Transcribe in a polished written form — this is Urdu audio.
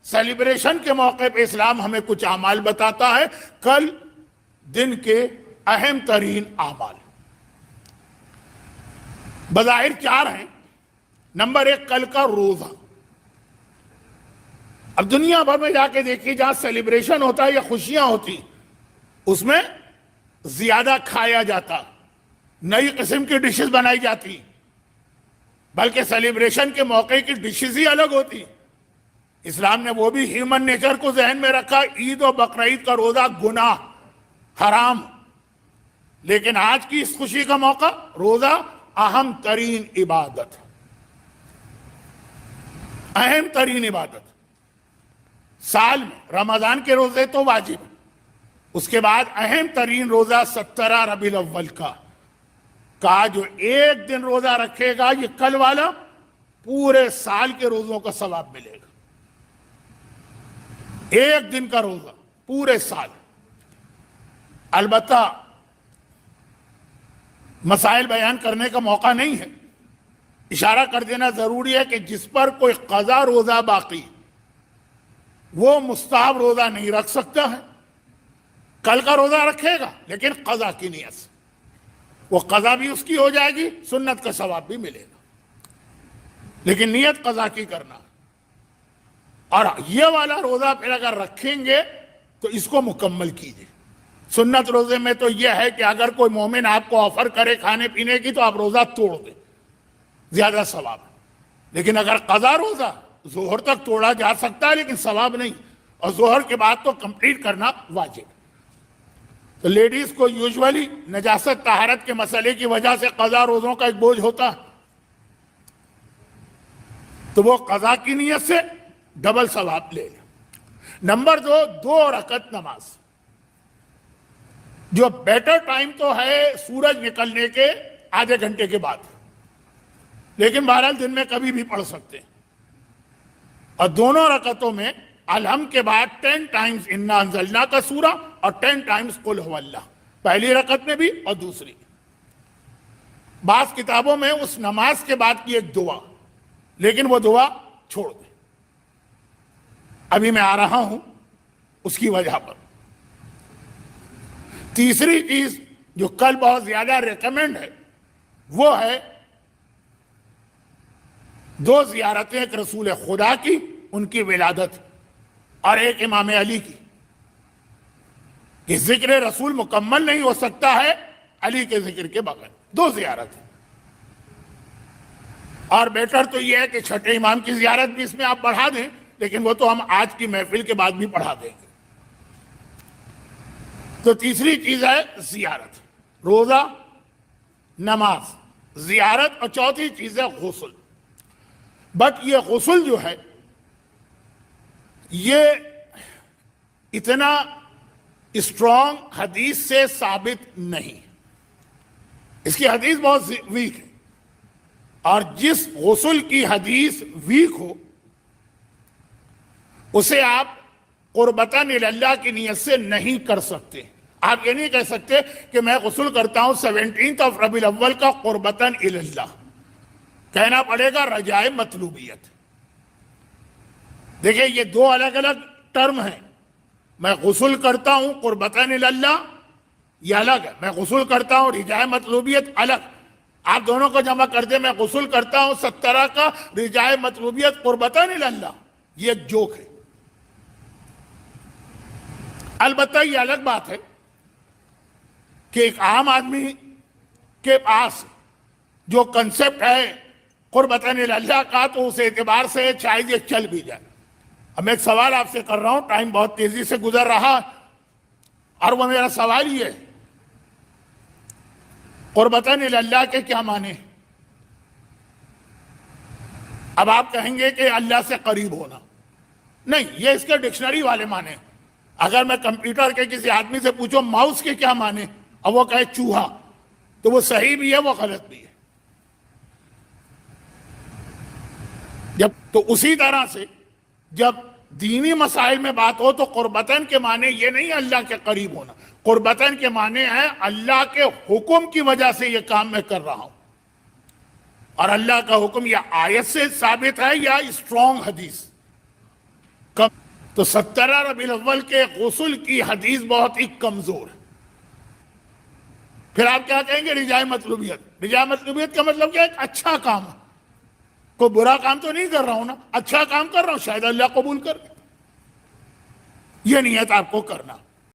سیلیبریشن کے موقع پہ اسلام ہمیں کچھ اعمال بتاتا ہے. کل دن کے اہم ترین اعمال بظاہر 4 ہیں. نمبر 1 کل کا روزہ. اب دنیا بھر میں جا کے دیکھیے جہاں سیلیبریشن ہوتا ہے یا خوشیاں ہوتی اس میں زیادہ کھایا جاتا, نئی قسم کی ڈشز بنائی جاتی, بلکہ سیلیبریشن کے موقع کی ڈشز ہی الگ ہوتی. اسلام نے وہ بھی ہیومن نیچر کو ذہن میں رکھا. عید و بقرعید کا روزہ گناہ, حرام, لیکن آج کی اس خوشی کا موقع روزہ اہم ترین عبادت, اہم ترین عبادت. سال میں رمضان کے روزے تو واجب, اس کے بعد اہم ترین روزہ 17 ربیع الاول کا کہا جو ایک دن روزہ رکھے گا یہ کل والا پورے سال کے روزوں کا ثواب ملے گا. ایک دن کا روزہ پورے سال. البتہ مسائل بیان کرنے کا موقع نہیں ہے, اشارہ کر دینا ضروری ہے کہ جس پر کوئی قضا روزہ باقی وہ مستحب روزہ نہیں رکھ سکتا ہے. کل کا روزہ رکھے گا لیکن قضا کی نیت سے, وہ قضا بھی اس کی ہو جائے گی, سنت کا ثواب بھی ملے گا, لیکن نیت قضا کی کرنا. اور یہ والا روزہ پھر اگر رکھیں گے تو اس کو مکمل کیجیے. سنت روزے میں تو یہ ہے کہ اگر کوئی مومن آپ کو آفر کرے کھانے پینے کی تو آپ روزہ توڑ دیں, زیادہ ثواب ہے. لیکن اگر قضا روزہ ظہر تک توڑا جا سکتا ہے لیکن ثواب نہیں, اور ظہر کے بعد تو کمپلیٹ کرنا واجب. تو لیڈیز کو یوزولی نجاست طہارت کے مسئلے کی وجہ سے قضا روزوں کا ایک بوجھ ہوتا, تو وہ قضا کی نیت سے ڈبل ثواب لے لیں. نمبر 2 رکعت نماز. جو بیٹر ٹائم تو ہے سورج نکلنے کے آدھے گھنٹے کے بعد, لیکن بہرحال دن میں کبھی بھی پڑھ سکتے ہیں. اور دونوں رکعتوں میں الحم کے بعد 10 ٹائمز انا انزلنا کا سورہ اور 10 ٹائمز قل هو اللہ, پہلی رکعت میں بھی اور دوسری. بعض کتابوں میں اس نماز کے بعد کی ایک دعا, لیکن وہ دعا چھوڑ دیں. ابھی میں آ رہا ہوں اس کی وجہ پر. تیسری چیز جو کل بہت زیادہ ریکمینڈ ہے وہ ہے 2 زیارتیں, ایک رسول خدا کی ان کی ولادت اور ایک امام علی کی. کہ ذکر رسول مکمل نہیں ہو سکتا ہے علی کے ذکر کے بغیر. 2 زیارتیں. اور بیٹر تو یہ ہے کہ چھٹے امام کی زیارت بھی اس میں آپ بڑھا دیں, لیکن وہ تو ہم آج کی محفل کے بعد بھی پڑھا دیں گے. تو تیسری چیز ہے زیارت, روزہ, نماز, زیارت, اور چوتھی چیز ہے غسل. بٹ یہ غسل جو ہے یہ اتنا اسٹرانگ حدیث سے ثابت نہیں, اس کی حدیث بہت ویک ہے. اور جس غسل کی حدیث ویک ہو اسے آپ قربتاً اللہ کی نیت سے نہیں کر سکتے. آپ یہ نہیں کہہ سکتے کہ میں غسل کرتا ہوں 17 ربیع الاول کا قربتاً اللہ. کہنا پڑے گا رجائے مطلوبیت. دیکھیں یہ 2 الگ الگ ٹرم ہیں. میں غسل کرتا ہوں قربتاً اللہ یہ الگ ہے, میں غسل کرتا ہوں رجائے مطلوبیت الگ. آپ دونوں کو جمع کر دیں, میں غسل کرتا ہوں 17 کا رجائے مطلوبیت قربتاً اللہ, یہ ایک جوک ہے. البتہ یہ الگ بات ہے کہ ایک عام آدمی کے پاس جو کنسپٹ ہے قربتاً اللہ کا تو اس اعتبار سے شاید یہ چل بھی جائے. اب میں ایک سوال آپ سے کر رہا ہوں, ٹائم بہت تیزی سے گزر رہا, اور وہ میرا سوال یہ ہے قربتاً اللہ کے کیا معنی؟ اب آپ کہیں گے کہ اللہ سے قریب ہونا. نہیں, یہ اس کے ڈکشنری والے معنی. اگر میں کمپیوٹر کے کسی آدمی سے پوچھوں ماؤس کے کیا معنی اور وہ کہے چوہا, تو وہ صحیح بھی ہے وہ غلط بھی ہے. تو اسی طرح سے جب دینی مسائل میں بات ہو تو قربتاً کے معنی یہ نہیں اللہ کے قریب ہونا. قربتاً کے معنی ہے اللہ کے حکم کی وجہ سے یہ کام میں کر رہا ہوں, اور اللہ کا حکم یا آیت سے ثابت ہے یا اسٹرانگ حدیث. کم تو 17 ربیع الاول کے غسل کی حدیث بہت ہی کمزور ہے. پھر آپ کیا کہیں گے؟ رجاء مطلوبیت. رجاء مطلوبیت کا مطلب کیا ہے؟ ایک اچھا کام ہے. کوئی برا کام تو نہیں کر رہا ہوں نا, اچھا کام کر رہا ہوں, شاید اللہ قبول کر. یہ نیت آپ کو کرنا.